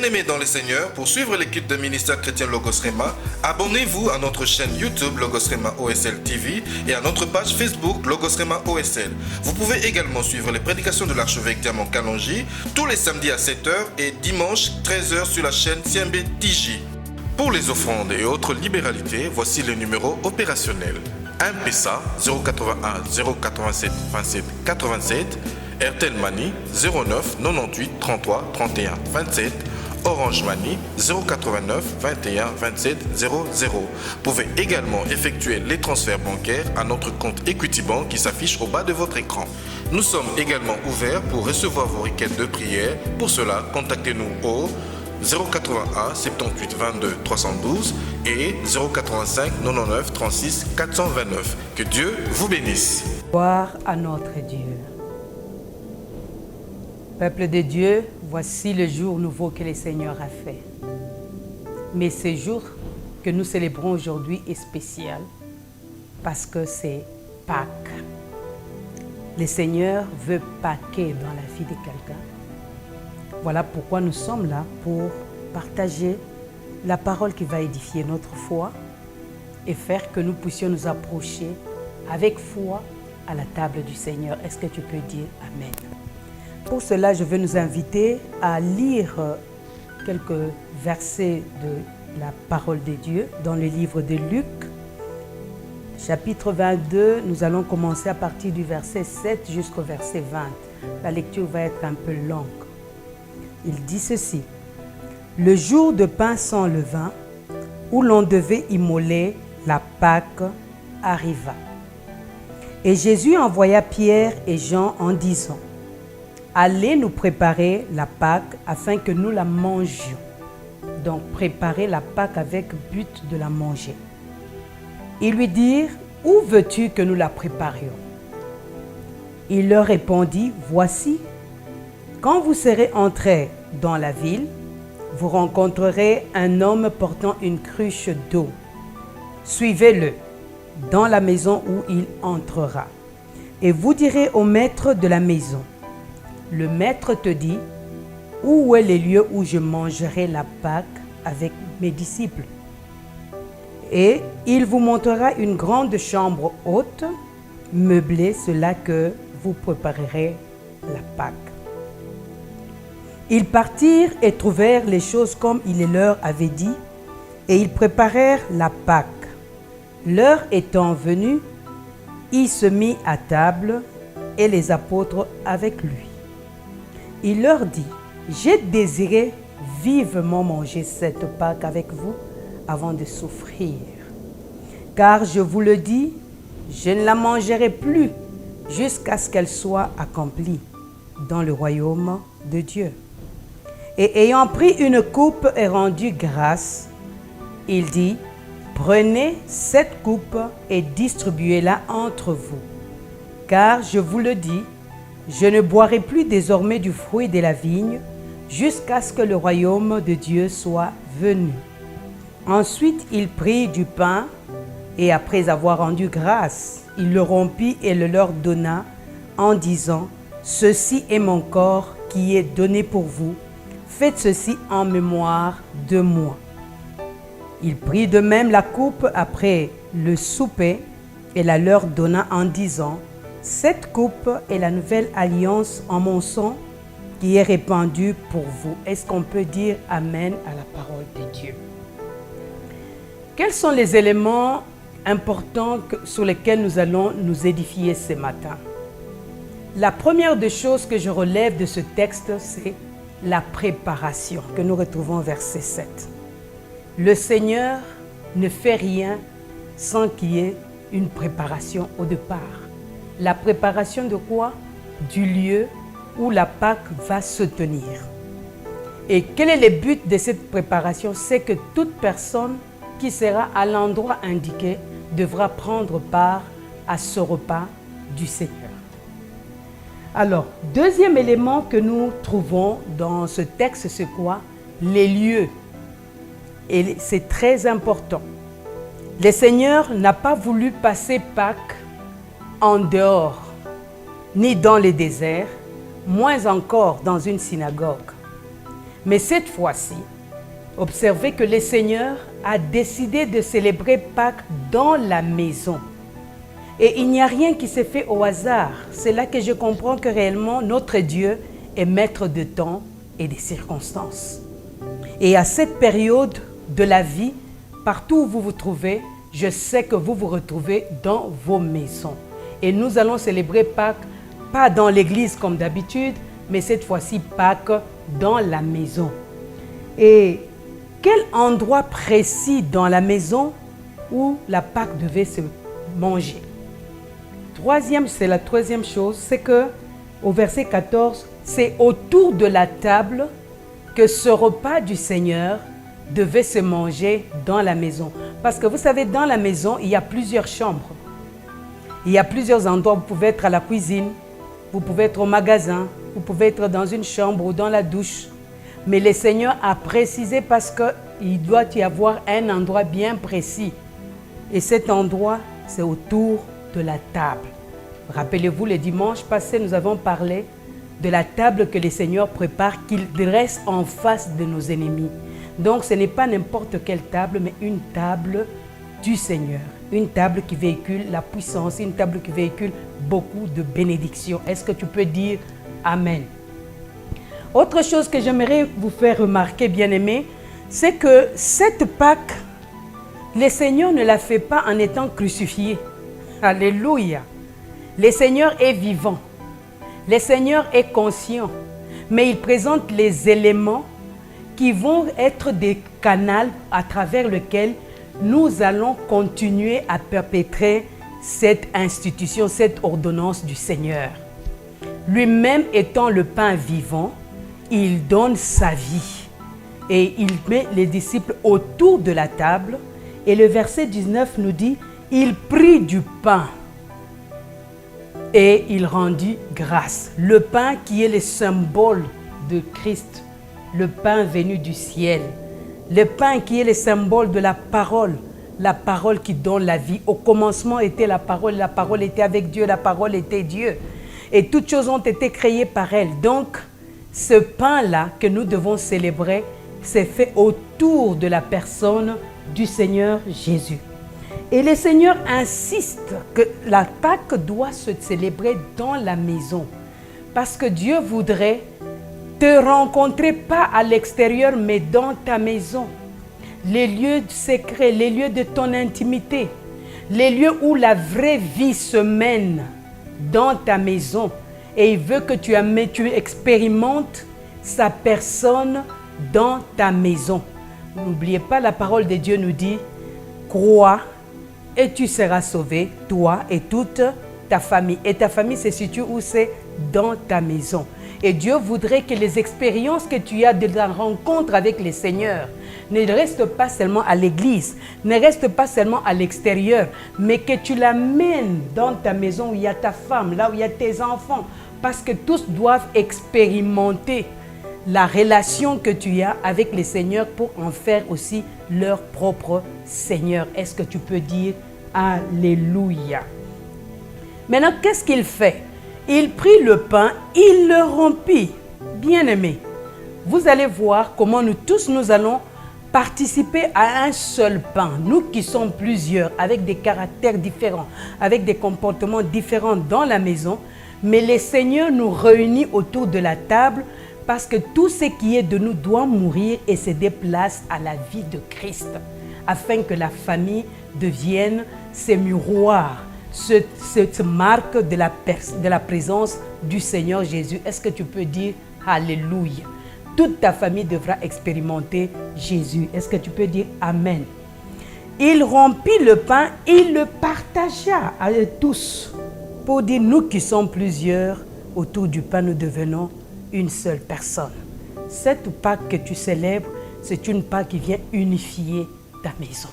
Bien-aimés dans le Seigneur, pour suivre les cultes de ministère chrétien Logos Rema, abonnez-vous à notre chaîne YouTube Logos Rema OSL TV et à notre page Facebook Logos Rema OSL. Vous pouvez également suivre les prédications de l'archevêque Diamant Kalonji tous les samedis à 7h et dimanche 13h sur la chaîne CMB TJ. Pour les offrandes et autres libéralités, voici le numéro opérationnel. M-Pesa 081 087 27 87, Airtel Money 09 98 33 31 27, Orange Money 089 21 27 00. Vous pouvez également effectuer les transferts bancaires à notre compte Equity Bank qui s'affiche au bas de votre écran. Nous sommes également ouverts pour recevoir vos requêtes de prière. Pour cela, contactez-nous au 081 78 22 312 et 085 99 36 429. Que Dieu vous bénisse. Gloire à notre Dieu. Peuple de Dieu, voici le jour nouveau que le Seigneur a fait. Mais ce jour que nous célébrons aujourd'hui est spécial parce que c'est Pâques. Le Seigneur veut Pâquer dans la vie de quelqu'un. Voilà pourquoi nous sommes là pour partager la parole qui va édifier notre foi et faire que nous puissions nous approcher avec foi à la table du Seigneur. Est-ce que tu peux dire Amen? Pour cela, je veux nous inviter à lire quelques versets de la parole de Dieu dans le livre de Luc, chapitre 22. Nous allons commencer à partir du verset 7 jusqu'au verset 20. La lecture va être un peu longue. Il dit ceci: le jour de pain sans levain, où l'on devait immoler la Pâque, arriva. Et Jésus envoya Pierre et Jean en disant: allez nous préparer la Pâque afin que nous la mangions. Donc préparer la Pâque avec but de la manger. Ils lui dirent: où veux-tu que nous la préparions? Il leur répondit: voici, quand vous serez entrés dans la ville, vous rencontrerez un homme portant une cruche d'eau. Suivez-le dans la maison où il entrera. Et vous direz au maître de la maison: le maître te dit, où est le lieu où je mangerai la Pâque avec mes disciples? Et il vous montrera une grande chambre haute, meublée, cela que vous préparerez la Pâque. Ils partirent et trouvèrent les choses comme il leur avait dit, et ils préparèrent la Pâque. L'heure étant venue, il se mit à table et les apôtres avec lui. Il leur dit: j'ai désiré vivement manger cette Pâque avec vous avant de souffrir. Car je vous le dis, je ne la mangerai plus jusqu'à ce qu'elle soit accomplie dans le royaume de Dieu. Et ayant pris une coupe et rendu grâce, il dit: prenez cette coupe et distribuez-la entre vous. Car je vous le dis, je ne boirai plus désormais du fruit de la vigne jusqu'à ce que le royaume de Dieu soit venu. Ensuite, il prit du pain et après avoir rendu grâce, il le rompit et le leur donna en disant: ceci est mon corps qui est donné pour vous. Faites ceci en mémoire de moi. Il prit de même la coupe après le souper et la leur donna en disant: cette coupe est la nouvelle alliance en mon sang qui est répandue pour vous. Est-ce qu'on peut dire Amen à la parole de Dieu? Quels sont les éléments importants sur lesquels nous allons nous édifier ce matin? La première des choses que je relève de ce texte, c'est la préparation que nous retrouvons au verset 7. Le Seigneur ne fait rien sans qu'il y ait une préparation au départ. La préparation de quoi? Du lieu où la Pâque va se tenir. Et quel est le but de cette préparation? C'est que toute personne qui sera à l'endroit indiqué devra prendre part à ce repas du Seigneur. Alors, deuxième élément que nous trouvons dans ce texte, c'est quoi? Les lieux. Et c'est très important. Le Seigneur n'a pas voulu passer Pâques en dehors, ni dans les déserts, moins encore dans une synagogue. Mais cette fois-ci, observez que le Seigneur a décidé de célébrer Pâques dans la maison. Et il n'y a rien qui s'est fait au hasard. C'est là que je comprends que réellement notre Dieu est maître de temps et des circonstances. Et à cette période de la vie, partout où vous vous trouvez, je sais que vous vous retrouvez dans vos maisons. Et nous allons célébrer Pâques, pas dans l'église comme d'habitude, mais cette fois-ci Pâques dans la maison. Et quel endroit précis dans la maison où la Pâques devait se manger? C'est la troisième chose, c'est que au verset 14, c'est autour de la table que ce repas du Seigneur devait se manger dans la maison. Parce que vous savez, dans la maison, il y a plusieurs chambres. Il y a plusieurs endroits. Vous pouvez être à la cuisine, vous pouvez être au magasin, vous pouvez être dans une chambre ou dans la douche. Mais le Seigneur a précisé parce qu'il doit y avoir un endroit bien précis. Et cet endroit, c'est autour de la table. Rappelez-vous, le dimanche passé, nous avons parlé de la table que le Seigneur prépare, qu'il dresse en face de nos ennemis. Donc, ce n'est pas n'importe quelle table, mais une table du Seigneur. Une table qui véhicule la puissance, une table qui véhicule beaucoup de bénédictions. Est-ce que tu peux dire Amen? Autre chose que j'aimerais vous faire remarquer, bien-aimés, c'est que cette Pâque, le Seigneur ne la fait pas en étant crucifié. Alléluia! Le Seigneur est vivant. Le Seigneur est conscient. Mais il présente les éléments qui vont être des canaux à travers lesquels nous allons continuer à perpétrer cette institution, cette ordonnance du Seigneur. Lui-même étant le pain vivant, il donne sa vie et il met les disciples autour de la table. Et le verset 19 nous dit, il prit du pain et il rendit grâce. Le pain qui est le symbole de Christ, le pain venu du ciel. Le pain qui est le symbole de la parole qui donne la vie. Au commencement était la parole était avec Dieu, la parole était Dieu. Et toutes choses ont été créées par elle. Donc, ce pain-là que nous devons célébrer, c'est fait autour de la personne du Seigneur Jésus. Et le Seigneur insiste que la Pâque doit se célébrer dans la maison. Parce que Dieu voudrait te rencontrer pas à l'extérieur, mais dans ta maison. Les lieux secrets, les lieux de ton intimité, les lieux où la vraie vie se mène dans ta maison. Et il veut que tu expérimentes sa personne dans ta maison. N'oubliez pas, la parole de Dieu nous dit, crois et tu seras sauvé, toi et toute ta famille. Et ta famille se situe où? C'est dans ta maison. Et Dieu voudrait que les expériences que tu as de la rencontre avec le Seigneur ne restent pas seulement à l'église, ne restent pas seulement à l'extérieur, mais que tu l'amènes dans ta maison où il y a ta femme, là où il y a tes enfants, parce que tous doivent expérimenter la relation que tu as avec le Seigneur pour en faire aussi leur propre Seigneur. Est-ce que tu peux dire Alléluia? Maintenant, qu'est-ce qu'il fait? Il prit le pain, il le rompit. Bien-aimés, vous allez voir comment nous tous, nous allons participer à un seul pain. Nous qui sommes plusieurs, avec des caractères différents, avec des comportements différents dans la maison, mais le Seigneur nous réunit autour de la table parce que tout ce qui est de nous doit mourir et se déplace à la vie de Christ, afin que la famille devienne ces miroirs, cette marque de la présence du Seigneur Jésus. Est-ce que tu peux dire Alléluia? Toute ta famille devra expérimenter Jésus. Est-ce que tu peux dire Amen? Il rompit le pain, il le partagea à tous pour dire, nous qui sommes plusieurs, autour du pain, nous devenons une seule personne. Cette Pâque que tu célèbres, c'est une Pâque qui vient unifier ta maison,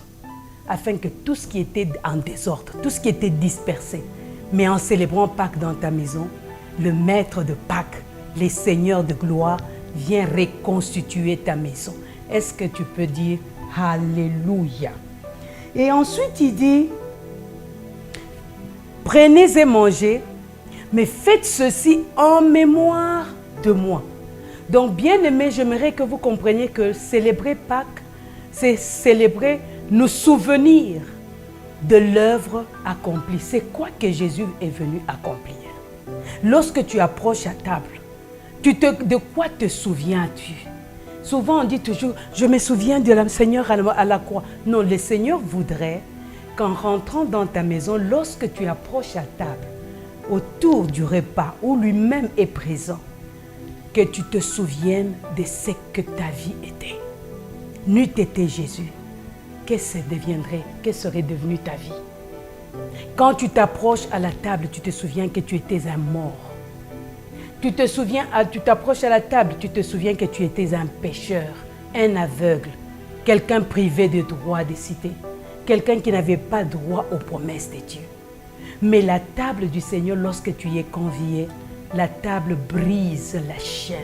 afin que tout ce qui était en désordre, tout ce qui était dispersé, mais en célébrant Pâques dans ta maison, le maître de Pâques, le Seigneur de gloire, vient reconstituer ta maison. Est-ce que tu peux dire Alléluia? Et ensuite, il dit, prenez et mangez, mais faites ceci en mémoire de moi. Donc, bien aimé, j'aimerais que vous compreniez que célébrer Pâques, c'est célébrer, nous souvenir de l'œuvre accomplie. C'est quoi que Jésus est venu accomplir? Lorsque tu approches à table, de quoi te souviens-tu? Souvent on dit toujours, je me souviens de la Seigneur à la croix. Non, le Seigneur voudrait qu'en rentrant dans ta maison, lorsque tu approches à table, autour du repas où lui-même est présent, que tu te souviennes de ce que ta vie était. N'eût été Jésus, que serait devenue ta vie? Quand tu t'approches à la table, tu te souviens que tu étais un mort. Tu t'approches à la table, tu te souviens que tu étais un pécheur, un aveugle, quelqu'un privé de droit de cité, quelqu'un qui n'avait pas droit aux promesses de Dieu. Mais la table du Seigneur, lorsque tu y es convié, la table brise la chaîne.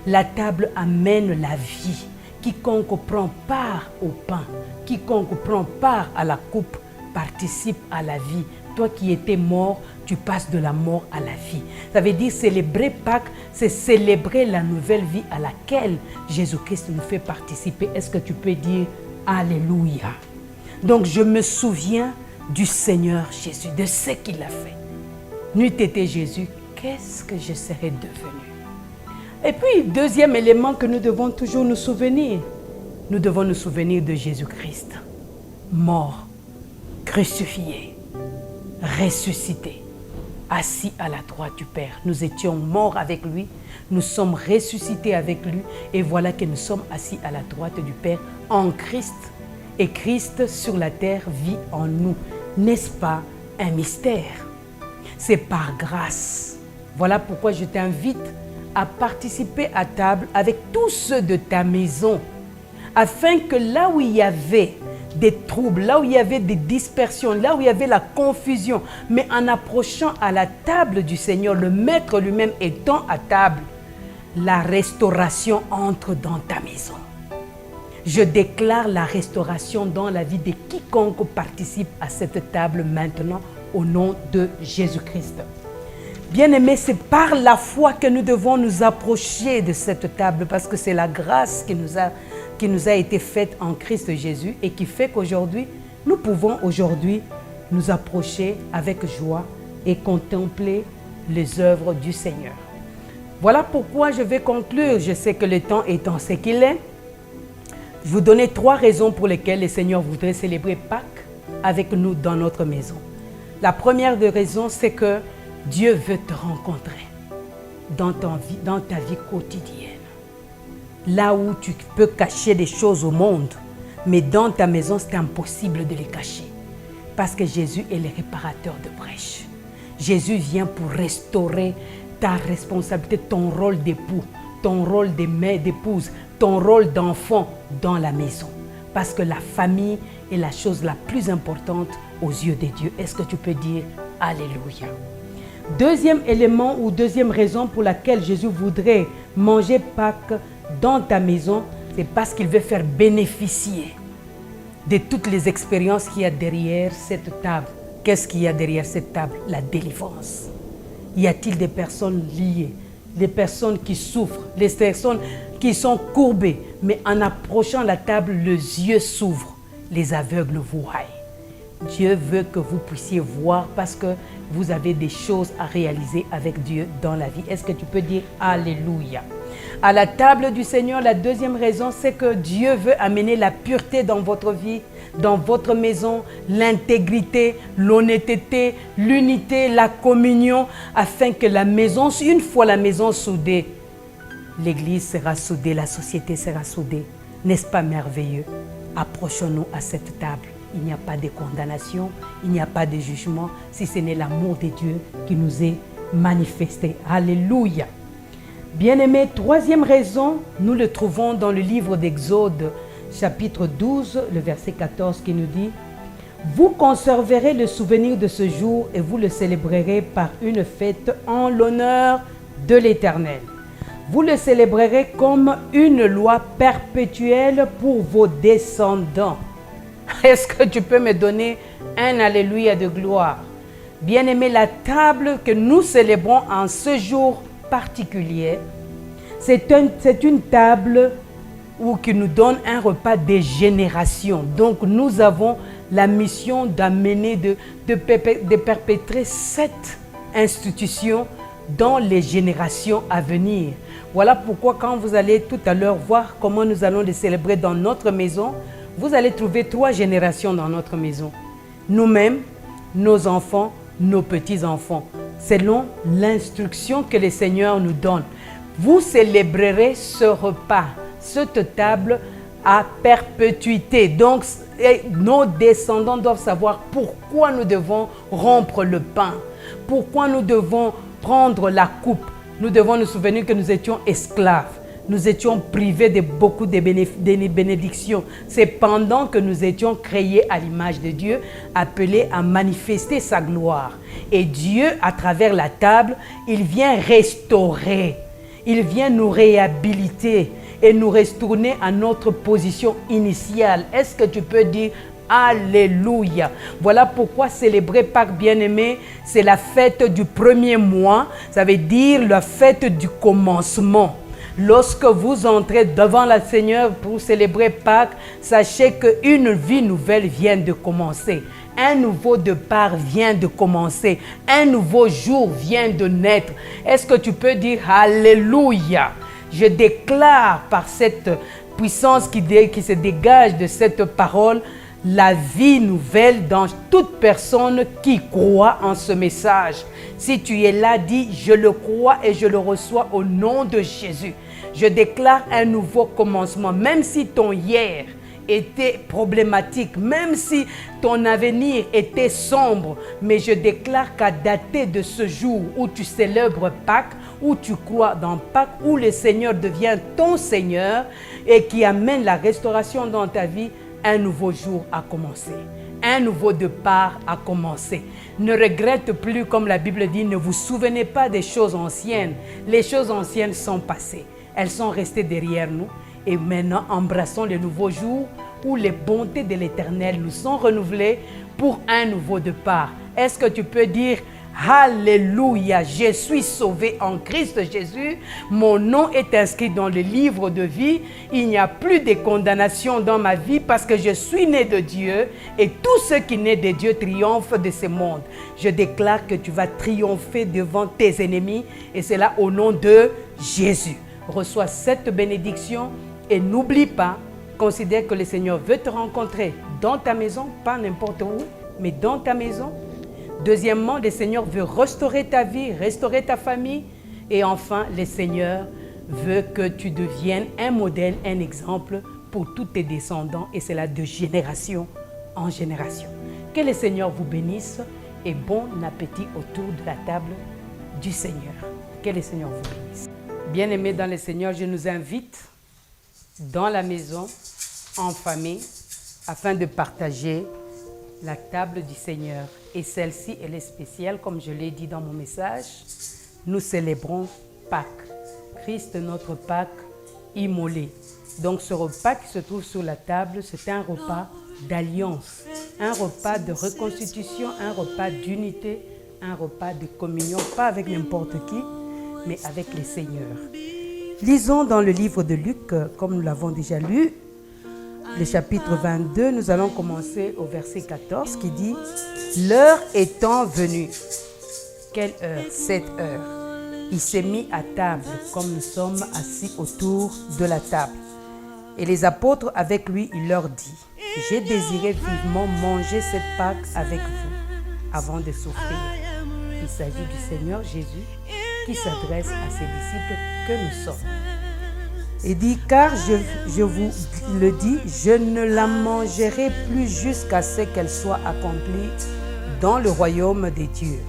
La table amène la vie. Quiconque prend part au pain, quiconque prend part à la coupe, participe à la vie. Toi qui étais mort, tu passes de la mort à la vie. Ça veut dire célébrer Pâques, c'est célébrer la nouvelle vie à laquelle Jésus-Christ nous fait participer. Est-ce que tu peux dire Alléluia? Donc je me souviens du Seigneur Jésus, de ce qu'il a fait. N'eût été Jésus, qu'est-ce que je serais devenu? Et puis, deuxième élément que nous devons toujours nous souvenir, nous devons nous souvenir de Jésus-Christ, mort, crucifié, ressuscité, assis à la droite du Père. Nous étions morts avec lui, nous sommes ressuscités avec lui, et voilà que nous sommes assis à la droite du Père en Christ. Et Christ sur la terre vit en nous. N'est-ce pas un mystère? C'est par grâce. Voilà pourquoi je t'invite à participer à table avec tous ceux de ta maison, afin que là où il y avait des troubles, là où il y avait des dispersions, là où il y avait la confusion, mais en approchant à la table du Seigneur, le Maître lui-même étant à table, la restauration entre dans ta maison. Je déclare la restauration dans la vie de quiconque participe à cette table maintenant au nom de Jésus-Christ. Bien-aimés, c'est par la foi que nous devons nous approcher de cette table parce que c'est la grâce qui nous a été faite en Christ Jésus et qui fait qu'aujourd'hui, nous pouvons aujourd'hui nous approcher avec joie et contempler les œuvres du Seigneur. Voilà pourquoi je vais conclure. Je sais que le temps étant ce qu'il est. Je vous donner 3 raisons pour lesquelles le Seigneur voudrait célébrer Pâques avec nous dans notre maison. La première des raisons, c'est que Dieu veut te rencontrer dans ta vie quotidienne. Là où tu peux cacher des choses au monde, mais dans ta maison, c'est impossible de les cacher. Parce que Jésus est le réparateur de brèches. Jésus vient pour restaurer ta responsabilité, ton rôle d'époux, ton rôle de mère, d'épouse, ton rôle d'enfant dans la maison. Parce que la famille est la chose la plus importante aux yeux de Dieu. Est-ce que tu peux dire Alléluia? Deuxième élément ou deuxième raison pour laquelle Jésus voudrait manger Pâques dans ta maison, c'est parce qu'il veut faire bénéficier de toutes les expériences qu'il y a derrière cette table. Qu'est-ce qu'il y a derrière cette table? La délivrance. Y a-t-il des personnes liées, des personnes qui souffrent, des personnes qui sont courbées, mais en approchant la table, les yeux s'ouvrent, les aveugles voient. Dieu veut que vous puissiez voir parce que vous avez des choses à réaliser avec Dieu dans la vie. Est-ce que tu peux dire Alléluia? À la table du Seigneur, la deuxième raison, c'est que Dieu veut amener la pureté dans votre vie, dans votre maison, l'intégrité, l'honnêteté, l'unité, la communion, afin que la maison, une fois la maison soudée, l'Église sera soudée, la société sera soudée. N'est-ce pas merveilleux? Approchons-nous à cette table. Il n'y a pas de condamnation, il n'y a pas de jugement, si ce n'est l'amour de Dieu qui nous est manifesté. Alléluia. Bien-aimés, troisième raison, nous le trouvons dans le livre d'Exode, chapitre 12, le verset 14 qui nous dit « Vous conserverez le souvenir de ce jour et vous le célébrerez par une fête en l'honneur de l'Éternel. Vous le célébrerez comme une loi perpétuelle pour vos descendants. » Est-ce que tu peux me donner un Alléluia de gloire? Bien-aimé, la table que nous célébrons en ce jour particulier, C'est une table qui nous donne un repas des générations. Donc nous avons la mission d'amener, de perpétrer cette institution dans les générations à venir. Voilà pourquoi quand vous allez tout à l'heure voir comment nous allons les célébrer dans notre maison, vous allez trouver 3 générations dans notre maison. Nous-mêmes, nos enfants, nos petits-enfants, selon l'instruction que le Seigneur nous donne. Vous célébrerez ce repas, cette table à perpétuité. Donc, nos descendants doivent savoir pourquoi nous devons rompre le pain, pourquoi nous devons prendre la coupe. Nous devons nous souvenir que nous étions esclaves. Nous étions privés de beaucoup de bénédictions. C'est pendant que nous étions créés à l'image de Dieu, appelés à manifester sa gloire. Et Dieu, à travers la table, il vient restaurer. Il vient nous réhabiliter et nous retourner à notre position initiale. Est-ce que tu peux dire Alléluia? Voilà pourquoi célébrer Pâques, bien-aimés, c'est la fête du premier mois. Ça veut dire la fête du commencement. Lorsque vous entrez devant le Seigneur pour célébrer Pâques, sachez qu'une vie nouvelle vient de commencer. Un nouveau départ vient de commencer. Un nouveau jour vient de naître. Est-ce que tu peux dire Alléluia? Je déclare par cette puissance qui se dégage de cette parole, la vie nouvelle dans toute personne qui croit en ce message. Si tu es là, dis, je le crois et je le reçois au nom de Jésus. Je déclare un nouveau commencement, même si ton hier était problématique, même si ton avenir était sombre, mais je déclare qu'à dater de ce jour où tu célèbres Pâques, où tu crois dans Pâques, où le Seigneur devient ton Seigneur et qui amène la restauration dans ta vie, un nouveau jour a commencé. Un nouveau départ a commencé. Ne regrette plus, comme la Bible dit, ne vous souvenez pas des choses anciennes. Les choses anciennes sont passées. Elles sont restées derrière nous. Et maintenant, embrassons le nouveau jour où les bontés de l'Éternel nous sont renouvelées pour un nouveau départ. Est-ce que tu peux dire Alléluia, je suis sauvé en Christ Jésus, mon nom est inscrit dans le livre de vie, il n'y a plus de condamnation dans ma vie parce que je suis né de Dieu et tout ce qui naît de Dieu triomphe de ce monde. Je déclare que tu vas triompher devant tes ennemis et c'est là au nom de Jésus. Reçois cette bénédiction et n'oublie pas, considère que le Seigneur veut te rencontrer dans ta maison, pas n'importe où, mais dans ta maison. Deuxièmement, le Seigneur veut restaurer ta vie, restaurer ta famille. Et enfin, le Seigneur veut que tu deviennes un modèle, un exemple pour tous tes descendants. Et c'est là de génération en génération. Que le Seigneur vous bénisse et bon appétit autour de la table du Seigneur. Que le Seigneur vous bénisse. Bien-aimés dans le Seigneur, je nous invite dans la maison, en famille, afin de partager la table du Seigneur. Et celle-ci, elle est spéciale, comme je l'ai dit dans mon message. Nous célébrons Pâques. Christ, notre Pâques, immolé. Donc ce repas qui se trouve sur la table, c'est un repas d'alliance, un repas de reconstitution, un repas d'unité, un repas de communion, pas avec n'importe qui, mais avec les seigneurs. Lisons dans le livre de Luc, comme nous l'avons déjà lu, le chapitre 22, nous allons commencer au verset 14 qui dit « L'heure étant venue. » Quelle heure? Cette heure. Il s'est mis à table, comme nous sommes assis autour de la table. Et les apôtres avec lui, il leur dit « J'ai désiré vivement manger cette Pâque avec vous avant de souffrir. » Il s'agit du Seigneur Jésus qui s'adresse à ses disciples que nous sommes. Il dit, car je vous le dis, je ne la mangerai plus jusqu'à ce qu'elle soit accomplie dans le royaume des dieux.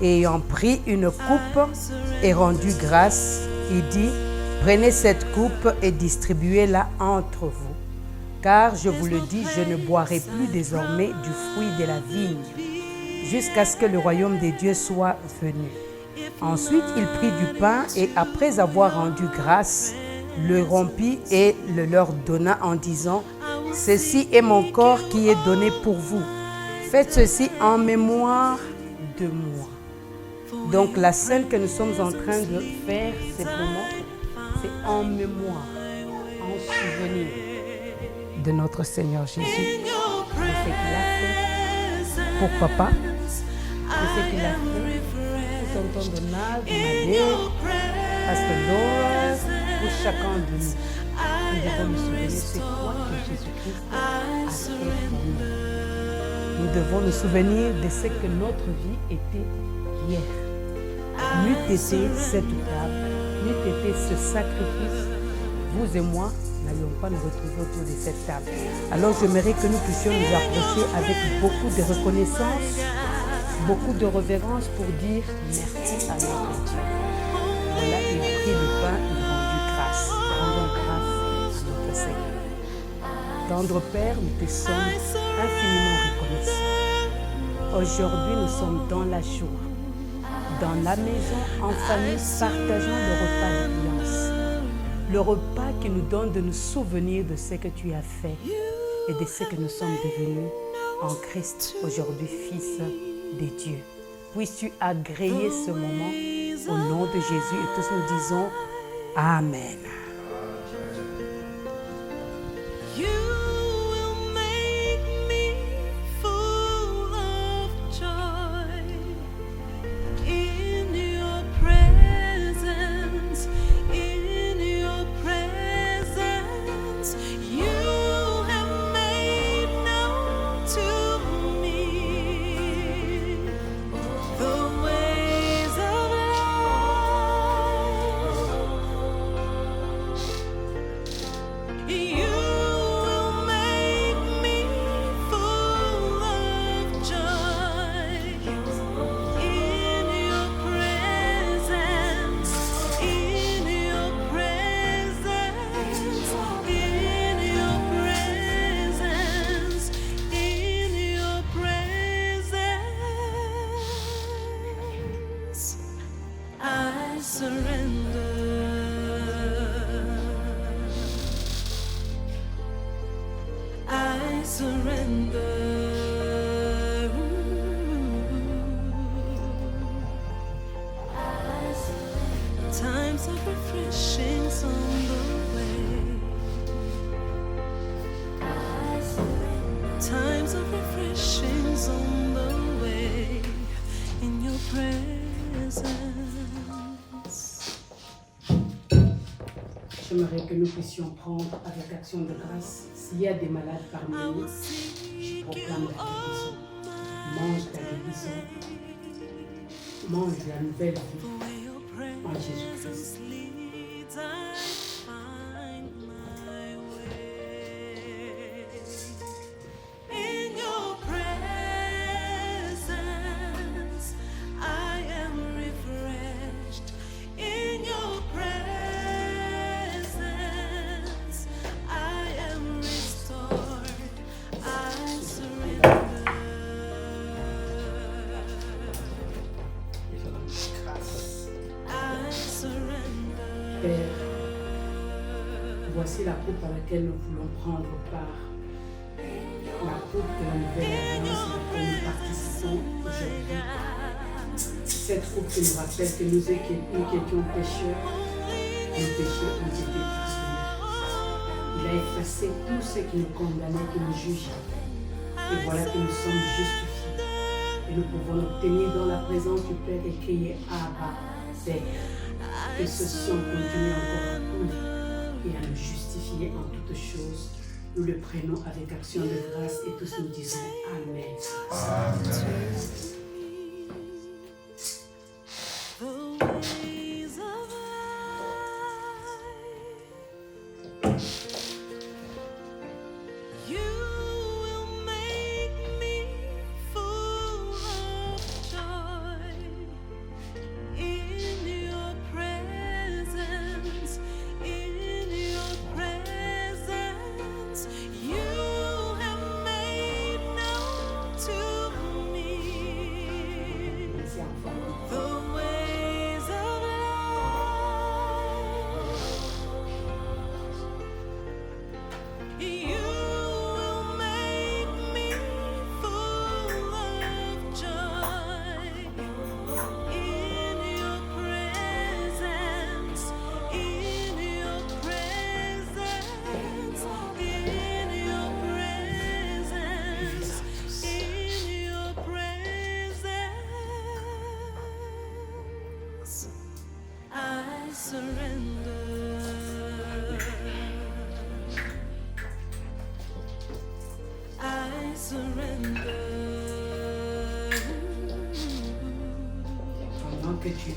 Et ayant pris une coupe et rendu grâce, il dit, prenez cette coupe et distribuez-la entre vous. Car je vous le dis, je ne boirai plus désormais du fruit de la vigne, jusqu'à ce que le royaume des dieux soit venu. Ensuite, il prit du pain et après avoir rendu grâce, le rompit et le leur donna en disant, « Ceci est mon corps qui est donné pour vous. Faites ceci en mémoire de moi. » Donc la scène que nous sommes en train de faire simplement, C'est en mémoire, en souvenir de notre Seigneur Jésus, de ce qu'il a fait pour papa, de ce qu'il a fait pour tonton Donald, Madé, Pasteur Dora, pour chacun de nous. Nous devons nous souvenir c'est quoi que Jésus-Christ a fait pour nous. Nous devons nous souvenir de ce que notre vie était hier. N'eût été cette table, n'eût été ce sacrifice, vous et moi n'allions pas nous retrouver autour de cette table. Alors j'aimerais que nous puissions nous approcher avec beaucoup de reconnaissance, beaucoup de révérence pour dire merci à notre Dieu. Voilà, il prit le pain, il rendit grâce. Rendons grâce à notre Seigneur. Tendre Père, nous te sommes infiniment reconnaissants. Aujourd'hui, nous sommes dans la joie, dans la maison, en famille, partageant le repas d'alliance. Le repas qui nous donne de nous souvenir de ce que tu as fait et de ce que nous sommes devenus en Christ, aujourd'hui Fils de Dieu. Puisses-tu agréer ce moment au nom de Jésus et tous nous disons Amen. Times of refreshings on the way. Times of refreshings on the way. In your presence. J'aimerais que nous puissions prendre avec action de grâce. S'il y a des malades parmi nous, je proclame la guérison. Mange ta guérison. Mange la nouvelle vie. En Jésus-Christ. Père, voici la coupe à laquelle nous voulons prendre part. La coupe de la nouvelle alliance à laquelle nous participons aujourd'hui. Cette coupe qui nous rappelle que nous qui étions pécheurs, nos péchés ont été pardonnés. Il a effacé tout ce qui nous condamnait, qui nous jugeait. Et voilà que nous sommes justifiés. Et nous pouvons obtenir dans la présence du Père et crier Abba, Père. Que ce sang continue encore à couler et à nous justifier en toutes choses. Nous le prenons avec action de grâce et tous nous disons Amen. Amen. surrender. I surrender. Pendant que tu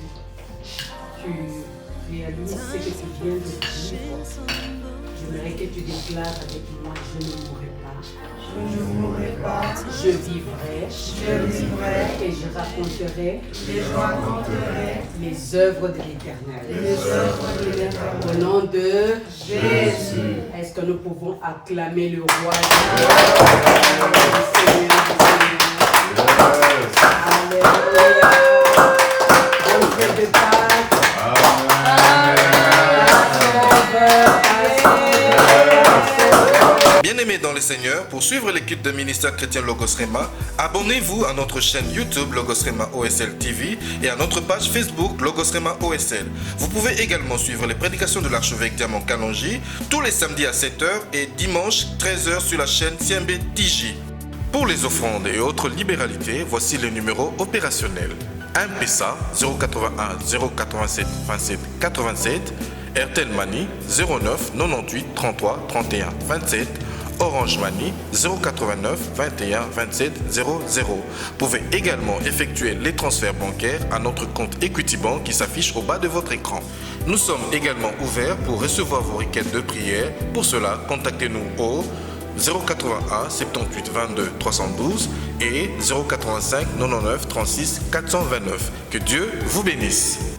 réalises ce que tu viens de dire, j'aimerais que tu déclares avec moi, je ne mourrai pas. Je ne mourrai pas, Je vivrai. Et je raconterai les œuvres de l'Éternel. Au nom de Jésus. Est-ce que nous pouvons acclamer le roi Alléluia. Bonne fête de Pâques. Bien-aimés dans le Seigneur, pour suivre les cultes de ministère chrétien Logos Rema, abonnez-vous à notre chaîne YouTube Logos Rema OSL TV et à notre page Facebook Logos Rema OSL. Vous pouvez également suivre les prédications de l'archevêque Diamant Kalonji tous les samedis à 7h et dimanche 13h sur la chaîne CMB TJ. Pour les offrandes et autres libéralités, voici le numéro opérationnel. M-Pesa 081 087 27 87, Airtel Money 09 98 33 31 27, Orange Money 089 21 27 00. Vous pouvez également effectuer les transferts bancaires à notre compte Equity Bank qui s'affiche au bas de votre écran. Nous sommes également ouverts pour recevoir vos requêtes de prière. Pour cela, contactez-nous au 081 78 22 312 et 085 99 36 429. Que Dieu vous bénisse.